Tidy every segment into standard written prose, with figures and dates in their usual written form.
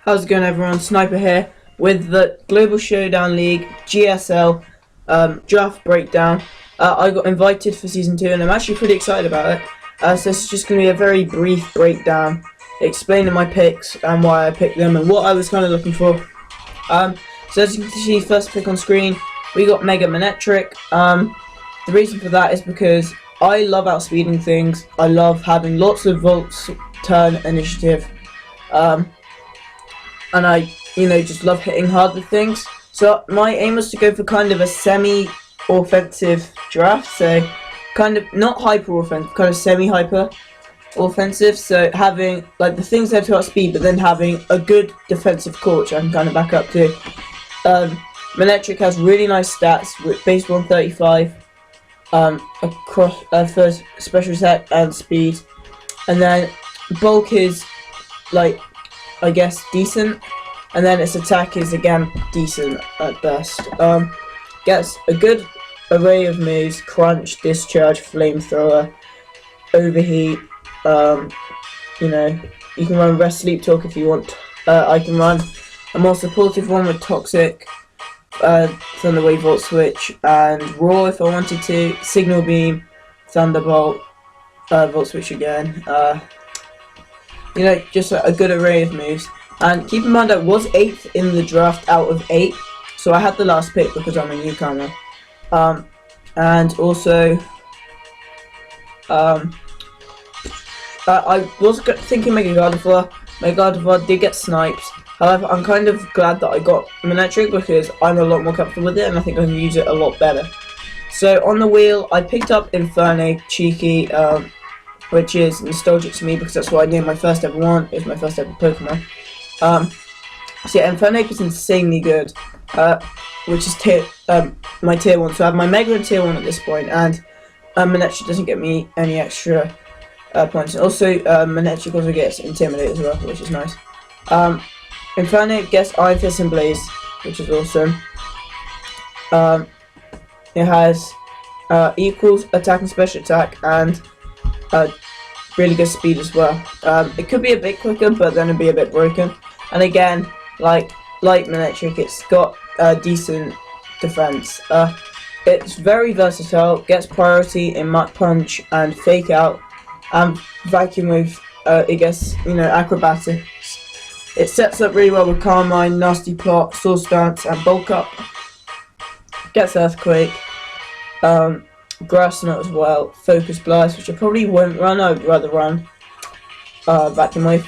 How's it going, everyone? Sniper here with the Global Showdown League GSL draft breakdown. I got invited for season 2 and I'm actually pretty excited about it. So this is just going to be a very brief breakdown explaining my picks and why I picked them and what I was kind of looking for. So as you can see, first pick on screen, we got Mega Manetric. The reason for that is because I love outspeeding things. I love having lots of volts, turn, initiative. And I, just love hitting hard with things. So my aim was to go for kind of a semi-offensive draft. So kind of not hyper-offensive, kind of semi-hyper offensive. So having like the things that have to outspeed, but then having a good defensive core, which I can kind of back up to. Manetric has really nice stats with base 135 across for special attack and speed, and then bulk is like, I guess, decent, and then its attack is again decent at best. Gets a good array of moves: crunch, discharge, flamethrower, overheat. You can run rest, sleep, talk if you want. I can run a more supportive one with toxic, thunderwave, volt switch, and raw if I wanted to. Signal beam, thunderbolt, volt switch again. Just a good array of moves. And keep in mind, I was 8th in the draft out of 8, so I had the last pick because I'm a newcomer. And also, I was thinking Mega Gardevoir. Mega Gardevoir did get snipes. However, I'm kind of glad that I got Manetric because I'm a lot more comfortable with it and I think I can use it a lot better. So on the wheel, I picked up Infernape, cheeky, which is nostalgic to me because that's what I named my first ever one. It was my first ever Pokemon. So yeah, Infernape is insanely good, which is my tier 1. So I have my Mega in tier 1 at this point, and Manetric doesn't get me any extra points. And also, Manetric also gets Intimidate as well, which is nice. Infernape gets Iron Fist and Blaze, which is awesome. It has equals attack and special attack, and really good speed as well. It could be a bit quicker, but then it'd be a bit broken. And again, like Manetric, it's got decent defense. It's very versatile. Gets priority in Mach Punch and Fake Out, and Vacuum Wave. It gets acrobatics. It sets up really well with Carmine, Nasty Plot, Source Dance, and Bulk Up. Gets Earthquake. Grass Knot as well, Focus Blast, which I probably won't run. I'd rather run Vacuum Wave.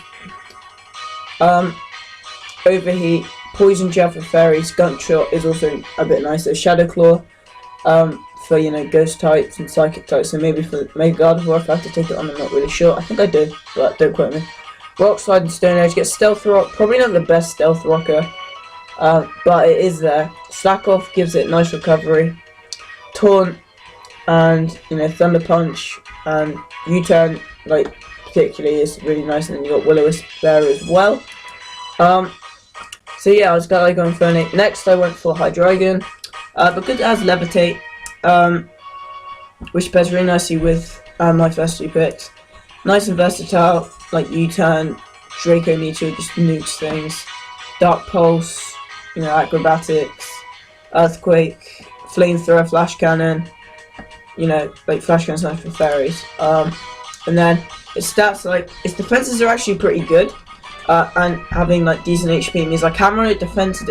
Overheat, Poison Jab for Fairy, Skunk Shot is also a bit nicer. Shadow Claw for Ghost types and Psychic types, so maybe for Mega Gardevoir if I have to take it on, I'm not really sure. I think I do, but don't quote me. Rock Slide and Stone Edge gets Stealth Rock, probably not the best Stealth Rocker, but it is there. Slack Off gives it nice recovery. Taunt and Thunder Punch and U-Turn, particularly, is really nice, and then you got Will-O-Wisp there as well. So yeah, I was glad I got Infernape. Next I went for Hydreigon, because it has Levitate, which pairs really nicely with my first 2 picks. Nice and versatile, like U-Turn, Draco Meteor just nukes things, Dark Pulse, acrobatics, Earthquake, Flamethrower, Flash Cannon, Flash Cannon's nice for fairies. And then its stats, its defenses are actually pretty good, and having decent HP means I can run it defensive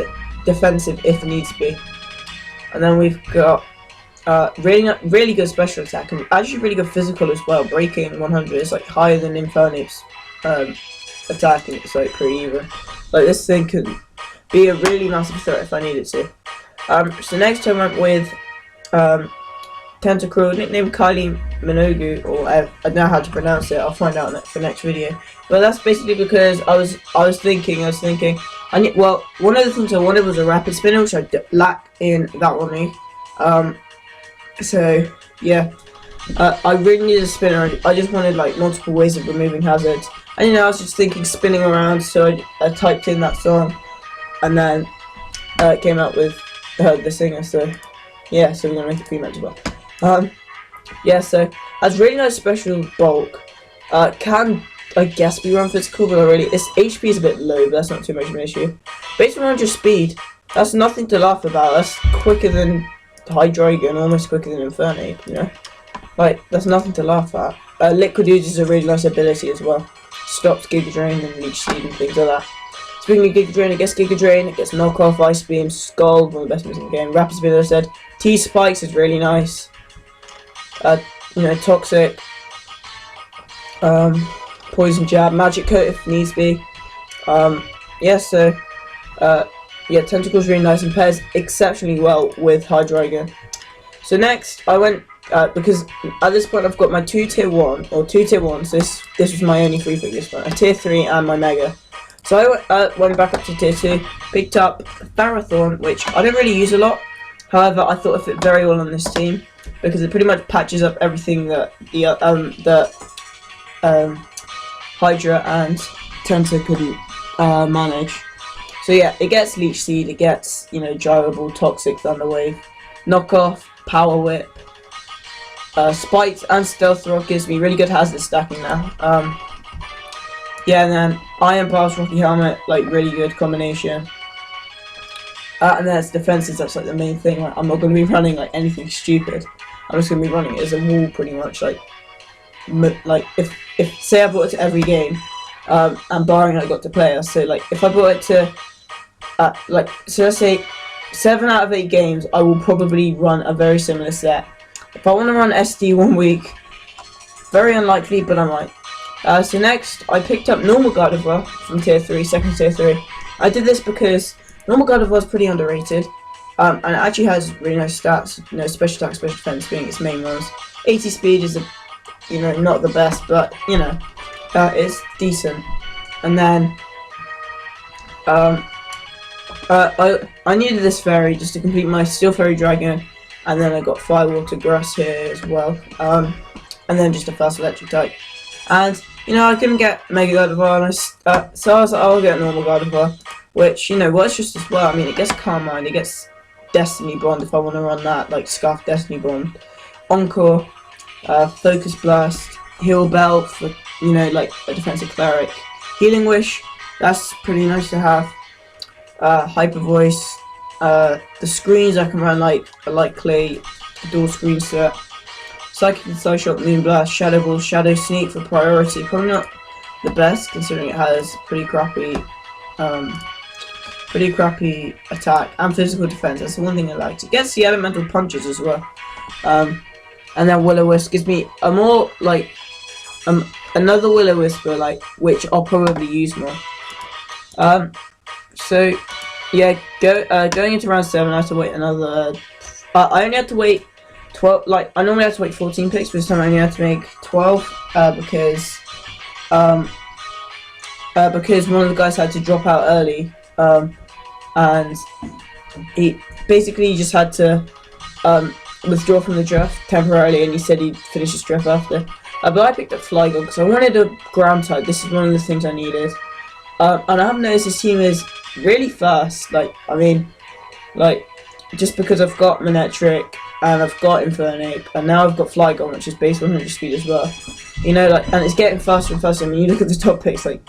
if needs be. And then we've got really good special attack and actually really good physical as well. Breaking 100 is higher than Infernape's attack, and it's pretty even. This thing can be a really massive threat if I needed to. So next I went with Tentacruel, nicknamed Kylie Minogue, or I don't know how to pronounce it. I'll find out for next video. But that's basically because I was thinking. Well, one of the things I wanted was a rapid spinner, which I lack in that one. So yeah, I really needed a spinner. I just wanted multiple ways of removing hazards. And I was just thinking spinning around, so I typed in that song, and then it came out with the singer. So yeah, so we're gonna make a female as well. Yeah, so has really nice special bulk. Can I guess we run physical, but already its HP is a bit low, but that's not too much of an issue. Based on 100 speed, that's nothing to laugh about. That's quicker than Hydreigon, almost quicker than Infernape, you know? Like, that's nothing to laugh at. Liquid Ooze is a really nice ability as well. Stops Giga Drain and Leech Seed and things like that. Speaking of Giga Drain, it gets Giga Drain, it gets Knockoff, Ice Beam, Scald, one of the best moves in the game. Rapid Speed, as I said. T-Spikes is really nice. You know, Toxic. Poison Jab, Magic Coat if needs be. Yeah, so, yeah, Tentacle's really nice and pairs exceptionally well with Hydreigon. So next, I went, because at this point I've got my 2 tier 1, or 2 tier 1s, this was my only free pick this one, a tier 3 and my Mega. So I went back up to tier 2, picked up Ferrothorn, which I don't really use a lot, however I thought it fit very well on this team, because it pretty much patches up everything that the Hydra and Tenta couldn't manage. So yeah, it gets Leech Seed, it gets, you know, Gyrable, Toxic, Thunder Wave, Knockoff, Power Whip, Spikes and Stealth Rock gives me really good hazard stacking now. Yeah, and then Iron Blast, Rocky Helmet, like really good combination. And then it's defenses, that's like the main thing. Like, I'm not going to be running like anything stupid. I'm just going to be running it as a wall pretty much. Like if say I brought it to every game, and barring I got to play, so like if I brought it to so let's say 7 out of 8 games, I will probably run a very similar set. If I want to run SD one week, very unlikely, but I might. So next, I picked up Normal Gardevoir from tier 3, second tier 3. I did this because Normal Gardevoir is pretty underrated, and it actually has really nice stats. You know, special attack, special defense being its main ones. 80 speed is you know, not the best, but you know, it's decent. And then I needed this fairy just to complete my Steel Fairy Dragon, and then I got Firewater Grass here as well, and then just a fast electric type. And you know, I couldn't get Mega Gardevoir, and so I was like, I'll get Normal Gardevoir, which, you know, works just as well. I mean, it gets Calm Mind, it gets Destiny Bond if I want to run that, like Scarf Destiny Bond, Encore, Focus Blast, Heal Belt for, you know, like a defensive cleric, Healing Wish, that's pretty nice to have. Hyper Voice, the screens I can run like Clay, dual screen set, Psychic and Psyshock, Moonblast, Shadow Ball, Shadow Sneak for priority. Probably not the best considering it has pretty crappy attack and physical defense. That's the one thing I liked. It gets the elemental punches as well. And then Will-O-Wisp gives me a more like another Will-O-Wisper, like, which I'll probably use more. So yeah, going into round 7, I have to wait another. I only had to wait 12. Like, I normally have to wait 14 picks, but this time I only had to make 12 because one of the guys had to drop out early, and he basically just had to withdraw from the draft temporarily, and he said he'd finish his draft after. But I picked up Flygon because I wanted a ground type. This is one of the things I needed. And I have noticed this team is really fast. Like, I mean, like, just because I've got Manectric and I've got Infernape and now I've got Flygon, which is base 100 speed as well. You know, like, and it's getting faster and faster. I mean, you look at the top picks, like,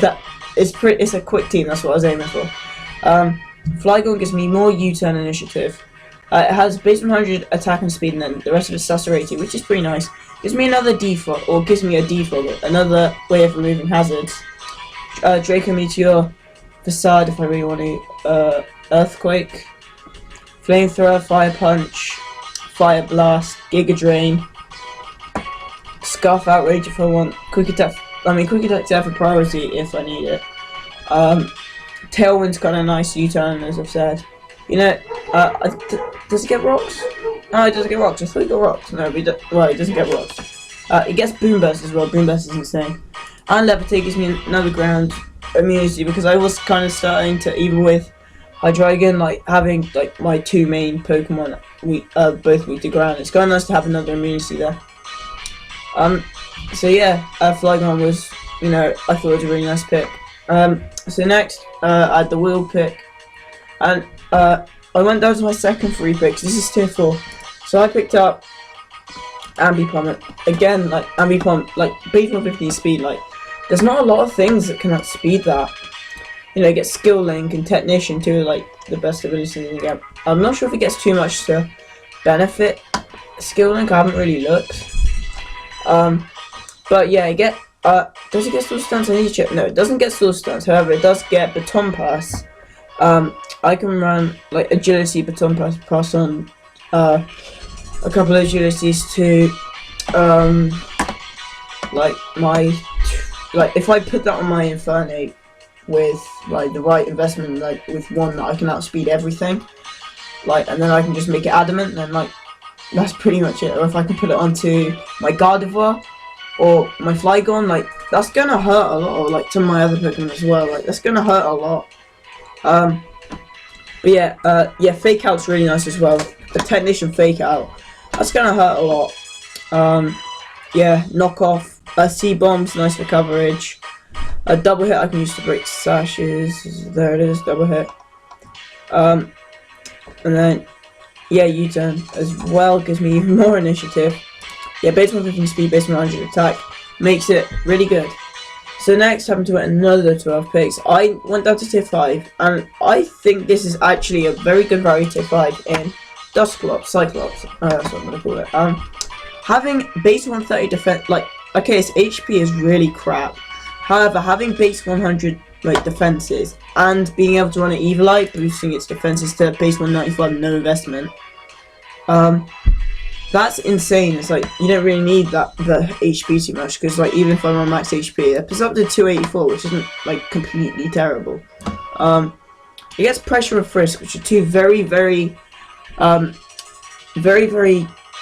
that it's a quick team. That's what I was aiming for. Flygon gives me more U-turn initiative. It has base 100 attack and speed, and then the rest of it's Sacerati, which is pretty nice. Gives me another default, or gives me a default, another way of removing hazards. Draco Meteor, Facade if I really want to, Earthquake, Flamethrower, Fire Punch, Fire Blast, Giga Drain, Scarf Outrage if I want, Quick Attack. I mean, Quick Attack to have a priority if I need it. Tailwind's kind of nice U-turn, as I've said. You know, does it get rocks? No, it doesn't get rocks. I thought it got rocks. No, well, it doesn't get rocks. It gets Boom Burst as well. Boom Burst is insane. And Levitate gives me another ground immunity because I was kind of starting to, even with Hydreigon, like having like my 2 main Pokemon both weak to ground. It's kind of nice to have another immunity there. So yeah, Flygon was, you know, I thought it was a really nice pick. So next, I had the wheel pick, and I went down to my second free pick. This is tier 4, so I picked up Ambipom. Again, like Ambipom, like base 150 speed, like there's not a lot of things that can outspeed that. You know, it gets skill link and technician too, like the best abilities in the game. I'm not sure if it gets too much to benefit skill link. I haven't really looked. But yeah, does it get soul stance? I need to check. No, it doesn't get soul stance. However, it does get baton pass. I can run like agility baton pass on a couple of agilities to like if I put that on my Inferno with like the right investment, like with one that I can outspeed everything, like, and then I can just make it adamant, then like that's pretty much it. Or if I can put it onto my Gardevoir or my Flygon, like that's gonna hurt a lot, or like to my other Pokemon as well, like that's gonna hurt a lot. But yeah, Fake Out's really nice as well. The Technician Fake Out, that's gonna hurt a lot. Yeah, Knock Off, C-Bomb's nice for coverage. A double hit I can use to break sashes. There it is, double hit. And then yeah, U-turn as well gives me even more initiative. Yeah, base 115 speed, base 100 attack makes it really good. So next, having to get another 12 picks, I went down to tier 5, and I think this is actually a very good value tier 5 in Dusclops, Cyclops, that's what I'm going to call it. Having base 130 defense, like, okay, its HP is really crap. However, having base 100 like defenses and being able to run an Evil Eye, boosting its defenses to base 195, no investment. That's insane. It's like you don't really need the HP too much, because like even if I'm on max HP, it's up to 284, which isn't like completely terrible. It gets Pressure and Frisk, which are two very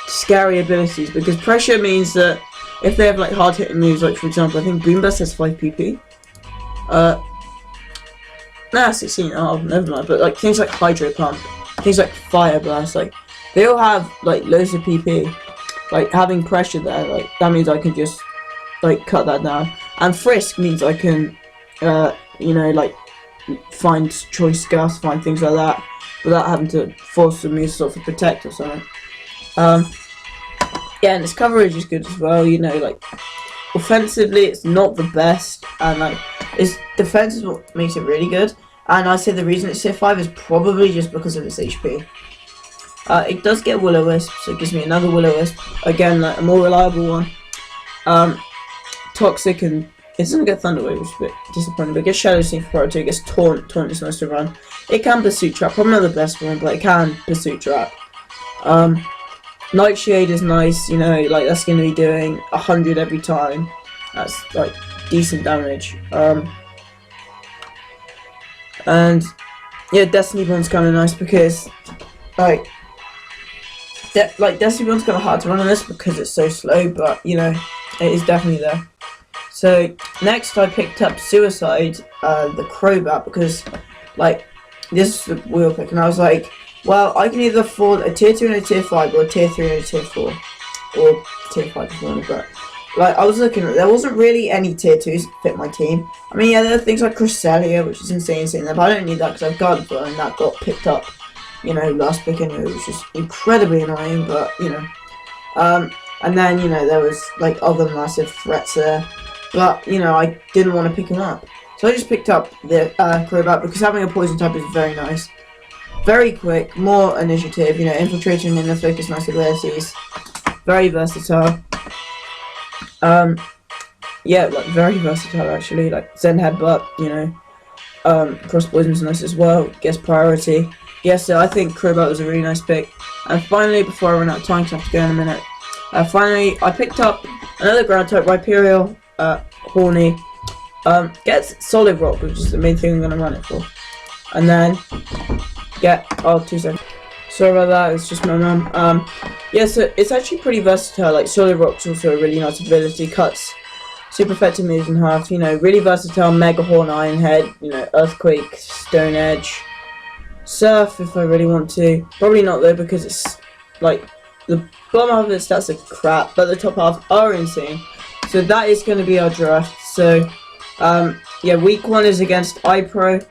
scary abilities, because Pressure means that if they have like hard hitting moves, like for example, I think Boomburst has 5 PP. Nah, 16. Oh, never mind. But like things like Hydro Pump, things like Fire Blast, like they all have like loads of PP. Like having Pressure there, like that means I can just like cut that down. And Frisk means I can, you know, like find Choice Scuffs, find things like that, without having to force the move sort of Protect or something. Yeah, and its coverage is good as well. You know, like offensively, it's not the best, and like its defense is what makes it really good. And I'd say the reason it's tier 5 is probably just because of its HP. It does get Will-O-Wisp, so it gives me another Will-O-Wisp. Again, like a more reliable one. Toxic, and it doesn't get Thunder Wave, which is a bit disappointing, but it gets Shadow Sneak for priority, it gets Taunt. Taunt is nice to run. It can Pursuit Trap, probably not the best one, but it can Pursuit Trap. Nightshade is nice, you know, like that's going to be doing 100 every time. That's like decent damage. And yeah, Destiny Bond's kind of nice because like Destiny Bond's kind of hard to run on this because it's so slow, but you know, it is definitely there. So next I picked up Suicide, the Crobat, because like this is the wheel pick, and I was like, well, I can either afford a tier 2 and a tier 5, or a tier 3 and a tier 4, or tier 5 if you want, but like I was looking at, there wasn't really any tier 2s that fit my team. I mean, yeah, there are things like Cresselia, which is insane there, but I don't need that because I've got Gardevoir, and that got picked up, you know, last pick anyway, which is incredibly annoying, but you know. And then, you know, there was like other massive threats there, but you know, I didn't want to pick them up, so I just picked up the Crobat, because having a poison type is very nice. Very quick, more initiative, you know, Infiltration and Inner Focus, nice abilities. Very versatile. Yeah, like very versatile actually, like Zen Headbutt, you know. Cross Poison's nice as well, gets priority. Yeah, so I think Crobat was a really nice pick. And finally, before I run out of time, because I have to go in a minute, finally, I picked up another ground type, Rhyperior, Horny. Gets Solid Rock, which is the main thing I'm going to run it for. And then yeah, oh, 2 seconds. Sorry about that, it's just my mum. Yeah, so it's actually pretty versatile. Like Solid Rock's also a really nice ability, cuts super effective moves in half, you know, really versatile. Mega Horn, Iron Head, you know, Earthquake, Stone Edge, Surf if I really want to. Probably not though, because it's like the bottom half of its stats are crap, but the top half are insane. So that is going to be our draft. So yeah, week 1 is against iPro,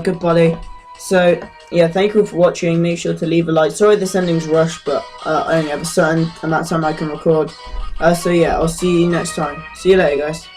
good buddy. So yeah, thank you for watching. Make sure to leave a like. Sorry this ending's rushed, but I only have a certain amount of time I can record. So yeah, I'll see you next time. See you later, guys.